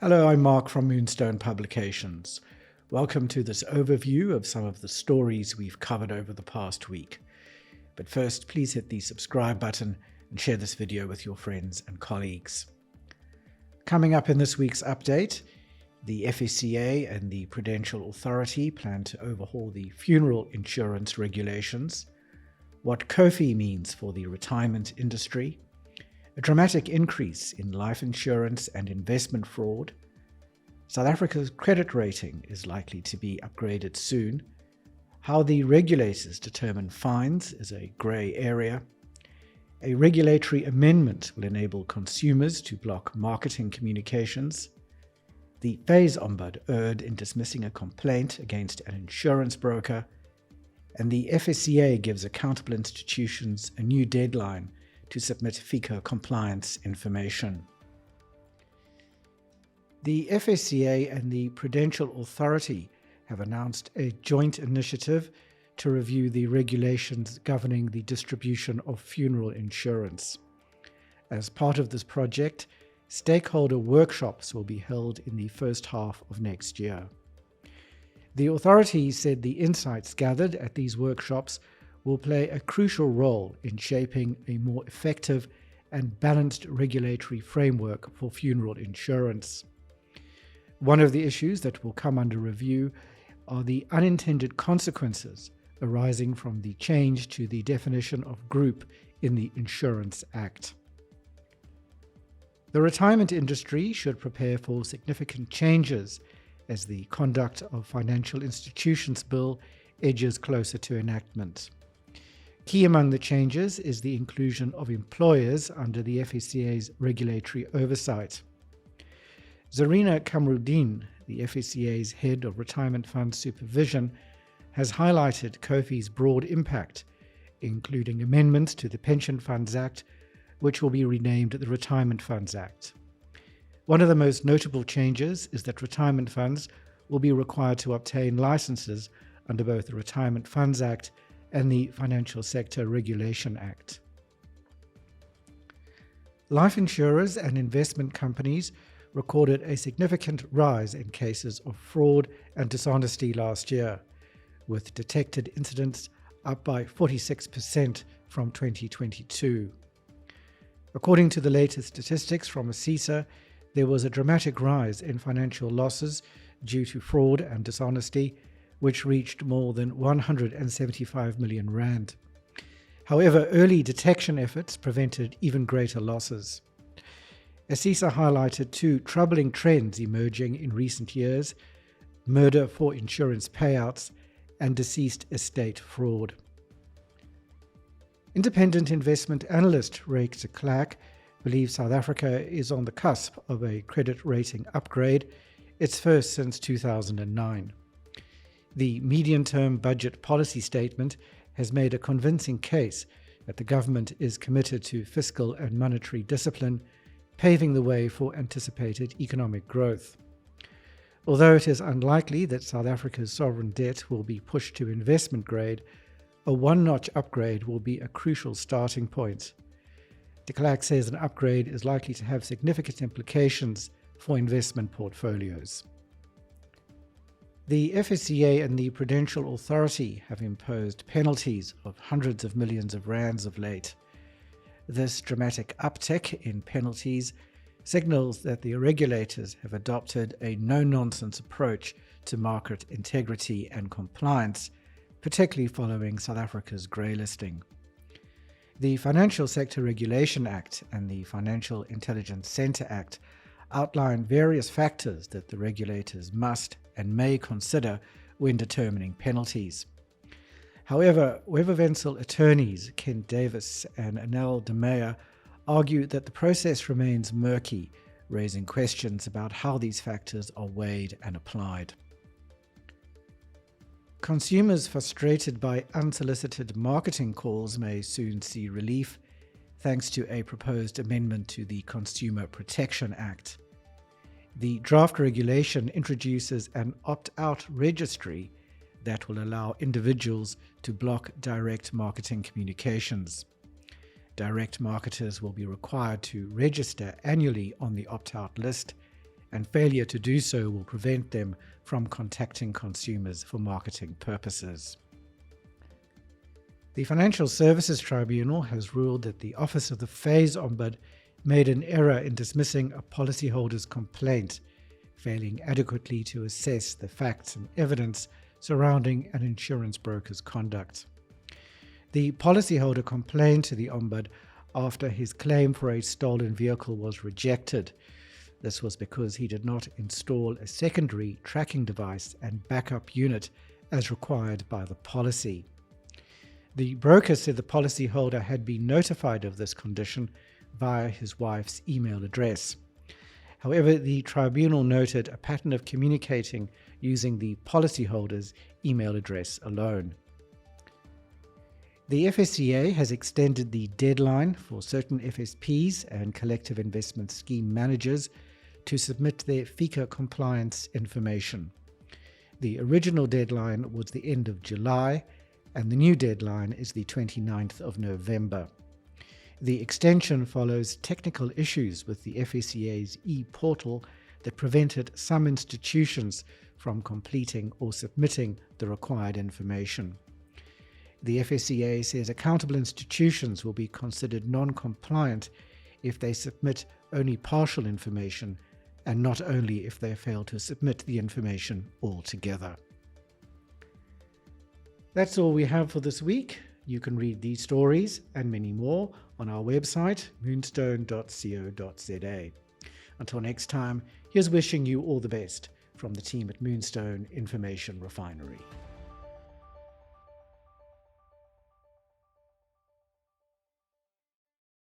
Hello, I'm Mark from Moonstone Publications. Welcome to this overview of some of the stories we've covered over the past week. But first, please hit the subscribe button and share this video with your friends and colleagues. Coming up in this week's update, the FSCA and the Prudential Authority plan to overhaul the funeral insurance regulations, what COFI means for the retirement industry, a dramatic increase in life insurance and investment fraud, South Africa's credit rating is likely to be upgraded soon, how the regulators determine fines is a grey area, a regulatory amendment will enable consumers to block marketing communications, the FAIS Ombud erred in dismissing a complaint against an insurance broker, and the FSCA gives accountable institutions a new deadline to submit FICA compliance information. The FSCA and the Prudential Authority have announced a joint initiative to review the regulations governing the distribution of funeral insurance. As part of this project, stakeholder workshops will be held in the first half of next year. The authority said the insights gathered at these workshops will play a crucial role in shaping a more effective and balanced regulatory framework for funeral insurance. One of the issues that will come under review are the unintended consequences arising from the change to the definition of group in the Insurance Act. The retirement industry should prepare for significant changes as the Conduct of Financial Institutions Bill edges closer to enactment. Key among the changes is the inclusion of employers under the FSCA's regulatory oversight. Zarina Kamruddin, the FSCA's head of retirement fund supervision, has highlighted COFI's broad impact, including amendments to the Pension Funds Act, which will be renamed the Retirement Funds Act. One of the most notable changes is that retirement funds will be required to obtain licenses under both the Retirement Funds Act and the Financial Sector Regulation Act. Life insurers and investment companies recorded a significant rise in cases of fraud and dishonesty last year, with detected incidents up by 46% from 2022. According to the latest statistics from CISA, there was a dramatic rise in financial losses due to fraud and dishonesty, which reached more than 175 million rand. However, early detection efforts prevented even greater losses. CISA highlighted two troubling trends emerging in recent years: murder for insurance payouts and deceased estate fraud. Independent investment analyst Ryk de Klerk believes South Africa is on the cusp of a credit rating upgrade, its first since 2009. The medium-term budget policy statement has made a convincing case that the government is committed to fiscal and monetary discipline, paving the way for anticipated economic growth. Although it is unlikely that South Africa's sovereign debt will be pushed to investment grade, a one-notch upgrade will be a crucial starting point. De Klerk says an upgrade is likely to have significant implications for investment portfolios. The FSCA and the Prudential Authority have imposed penalties of hundreds of millions of rands of late. This dramatic uptick in penalties signals that the regulators have adopted a no-nonsense approach to market integrity and compliance, particularly following South Africa's grey listing. The Financial Sector Regulation Act and the Financial Intelligence Centre Act outline various factors that the regulators must and may consider when determining penalties. However, Weber Wentzel attorneys Ken Davis and Anel de Meyer argue that the process remains murky, raising questions about how these factors are weighed and applied. Consumers frustrated by unsolicited marketing calls may soon see relief, thanks to a proposed amendment to the Consumer Protection Act. The draft regulation introduces an opt-out registry that will allow individuals to block direct marketing communications. Direct marketers will be required to register annually on the opt-out list, and failure to do so will prevent them from contacting consumers for marketing purposes. The Financial Services Tribunal has ruled that the Office of the FAIS Ombud made an error in dismissing a policyholder's complaint, failing adequately to assess the facts and evidence surrounding an insurance broker's conduct. The policyholder complained to the Ombud after his claim for a stolen vehicle was rejected. This was because he did not install a secondary tracking device and backup unit as required by the policy. The broker said the policyholder had been notified of this condition via his wife's email address. However, the tribunal noted a pattern of communicating using the policyholder's email address alone. The FSCA has extended the deadline for certain FSPs and collective investment scheme managers to submit their FICA compliance information. The original deadline was the end of July, and the new deadline is the 29th of November. The extension follows technical issues with the FSCA's e-portal that prevented some institutions from completing or submitting the required information. The FSCA says accountable institutions will be considered non-compliant if they submit only partial information and not only if they fail to submit the information altogether. That's all we have for this week. You can read these stories and many more on our website, moonstone.co.za. Until next time, here's wishing you all the best from the team at Moonstone Information Refinery.